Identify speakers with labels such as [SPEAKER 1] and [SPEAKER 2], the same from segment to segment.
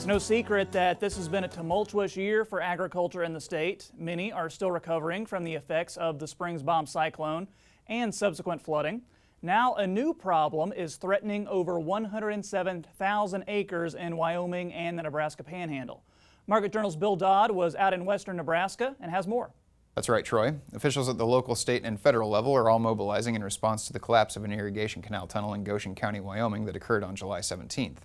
[SPEAKER 1] It's no secret that this has been a tumultuous year for agriculture in the state. Many are still recovering from the effects of the Springs bomb cyclone and subsequent flooding. Now a new problem is threatening over 107,000 acres in Wyoming and the Nebraska Panhandle. Market Journal's Bill Dodd was out in Western Nebraska and has more.
[SPEAKER 2] That's right, Troy. Officials at the local, state, and federal level are all mobilizing in response to the collapse of an irrigation canal tunnel in Goshen County, Wyoming that occurred on July 17th.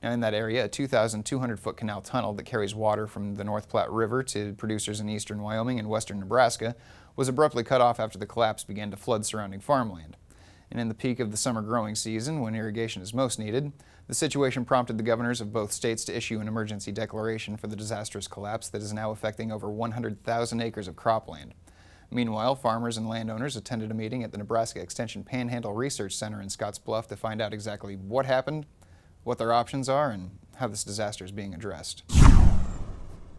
[SPEAKER 2] Now in that area, a 2,200-foot canal tunnel that carries water from the North Platte River to producers in eastern Wyoming and western Nebraska was abruptly cut off after the collapse began to flood surrounding farmland. And in the peak of the summer growing season, when irrigation is most needed, the situation prompted the governors of both states to issue an emergency declaration for the disastrous collapse that is now affecting over 100,000 acres of cropland. Meanwhile, farmers and landowners attended a meeting at the Nebraska Extension Panhandle Research Center in Scottsbluff to find out exactly what happened, what their options are, and how this disaster is being addressed.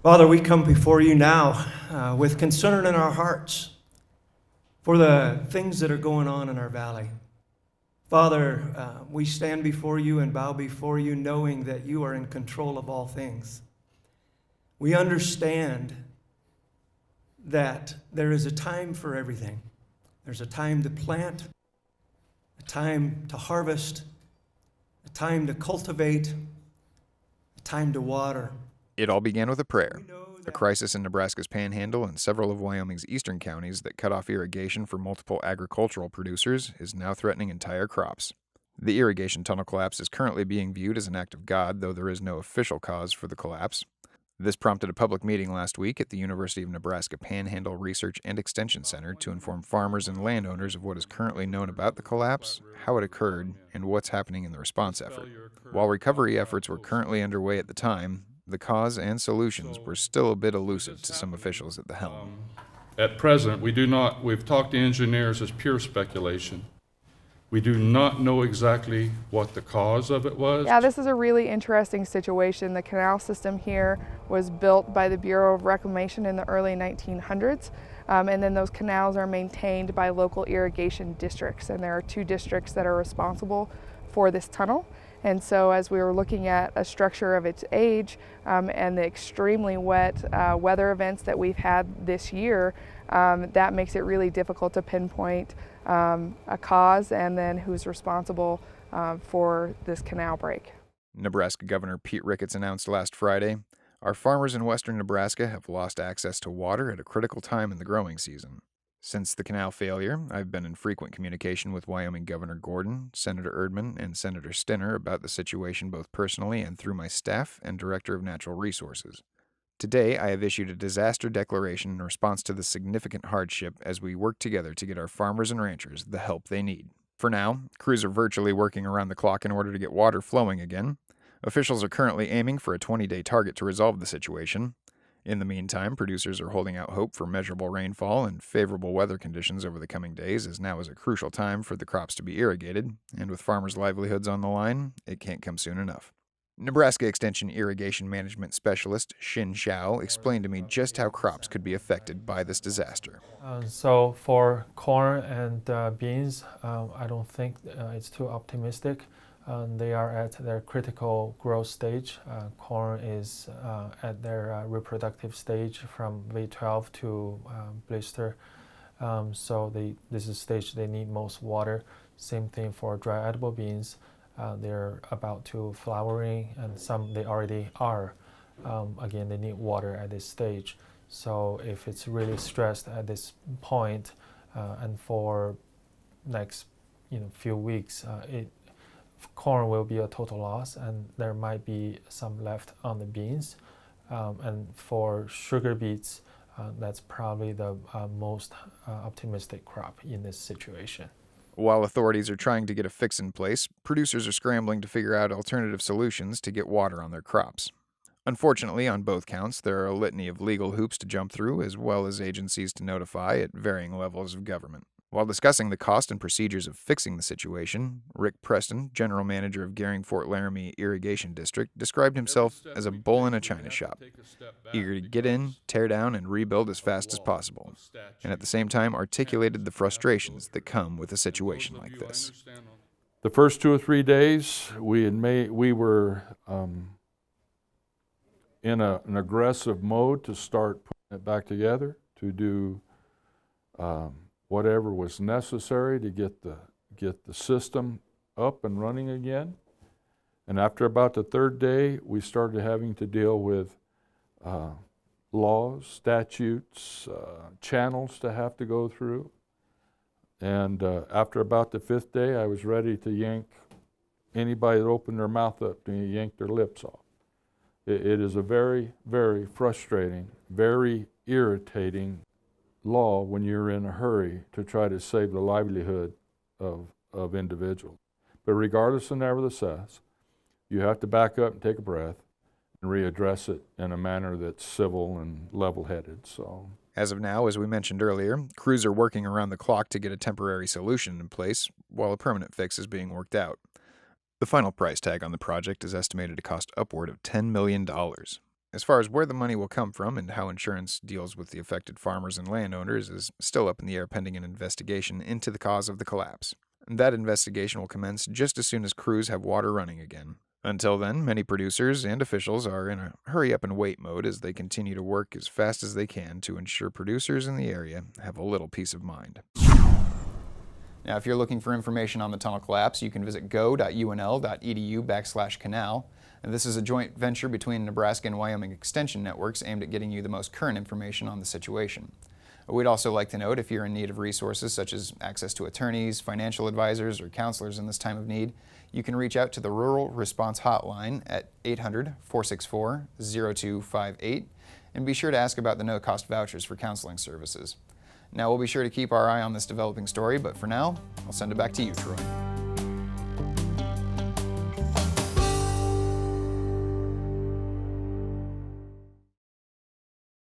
[SPEAKER 3] Father, we come before you now with concern in our hearts for the things that are going on in our valley. Father, we stand before you and bow before you knowing that you are in control of all things. We understand that there is a time for everything. There's a time to plant, a time to harvest, a time to cultivate, a time to water.
[SPEAKER 2] It all began with a prayer. A crisis in Nebraska's Panhandle and several of Wyoming's eastern counties that cut off irrigation for multiple agricultural producers is now threatening entire crops. The irrigation tunnel collapse is currently being viewed as an act of God, though there is no official cause for the collapse. This prompted a public meeting last week at the University of Nebraska Panhandle Research and Extension Center to inform farmers and landowners of what is currently known about the collapse, how it occurred, and what's happening in the response effort. While recovery efforts were currently underway at the time, the cause and solutions were still a bit elusive to some officials at the helm.
[SPEAKER 4] At present, we've talked to engineers as pure speculation. We do not know exactly what the cause of it was.
[SPEAKER 5] Yeah, this is a really interesting situation. The canal system here was built by the Bureau of Reclamation in the early 1900s. And then those canals are maintained by local irrigation districts. And there are 2 districts that are responsible for this tunnel. And so as we were looking at a structure of its age and the extremely wet weather events that we've had this year, that makes it really difficult to pinpoint a cause and then who's responsible for this canal break.
[SPEAKER 2] Nebraska Governor Pete Ricketts announced last Friday, "Our farmers in western Nebraska have lost access to water at a critical time in the growing season. Since the canal failure, I've been in frequent communication with Wyoming Governor Gordon, Senator Erdman, and Senator Stinner about the situation both personally and through my staff and Director of Natural Resources. Today, I have issued a disaster declaration in response to the significant hardship as we work together to get our farmers and ranchers the help they need. For now, crews are virtually working around the clock in order to get water flowing again. Officials are currently aiming for a 20-day target to resolve the situation. In the meantime, producers are holding out hope for measurable rainfall and favorable weather conditions over the coming days, as now is a crucial time for the crops to be irrigated, and with farmers' livelihoods on the line, it can't come soon enough." Nebraska Extension Irrigation Management Specialist Shin Xiao explained to me just how crops could be affected by this disaster.
[SPEAKER 6] So for corn and beans, I don't think it's too optimistic. They are at their critical growth stage. Corn is at their reproductive stage from V12 to blister. So this is the stage they need most water. Same thing for dry edible beans. They're about to flowering, and some they already are. Again, they need water at this stage. So if it's really stressed at this point, and for next few weeks, corn will be a total loss, and there might be some left on the beans. And for sugar beets, that's probably the most optimistic crop in this situation.
[SPEAKER 2] While authorities are trying to get a fix in place, producers are scrambling to figure out alternative solutions to get water on their crops. Unfortunately, on both counts, there are a litany of legal hoops to jump through, as well as agencies to notify at varying levels of government. While discussing the cost and procedures of fixing the situation, Rick Preston, general manager of Gering-Fort Laramie Irrigation District, described himself as a bull in a china shop, eager to get in, tear down, and rebuild as fast as possible, and at the same time articulated the frustrations that come with a situation like this.
[SPEAKER 4] The first 2 or 3 days, we were in an aggressive mode to start putting it back together, to do whatever was necessary to get the system up and running again. And after about the third day, we started having to deal with laws, statutes, channels to have to go through. And after about the fifth day, I was ready to yank anybody that opened their mouth up to yank their lips off. It is a very, very frustrating, very irritating law when you're in a hurry to try to save the livelihood of individuals. But regardless of nevertheless, you have to back up and take a breath and readdress it in a manner that's civil and level-headed. So,
[SPEAKER 2] As of now, as we mentioned earlier, crews are working around the clock to get a temporary solution in place while a permanent fix is being worked out. The final price tag on the project is estimated to cost upward of $10 million. As far as where the money will come from and how insurance deals with the affected farmers and landowners is still up in the air pending an investigation into the cause of the collapse. That investigation will commence just as soon as crews have water running again. Until then, many producers and officials are in a hurry-up-and-wait mode as they continue to work as fast as they can to ensure producers in the area have a little peace of mind. Now, if you're looking for information on the tunnel collapse, you can visit go.unl.edu/canal. And this is a joint venture between Nebraska and Wyoming Extension Networks aimed at getting you the most current information on the situation. We'd also like to note if you're in need of resources such as access to attorneys, financial advisors, or counselors in this time of need, you can reach out to the Rural Response Hotline at 800-464-0258 and be sure to ask about the no-cost vouchers for counseling services. Now, we'll be sure to keep our eye on this developing story, but for now, I'll send it back to you, Troy.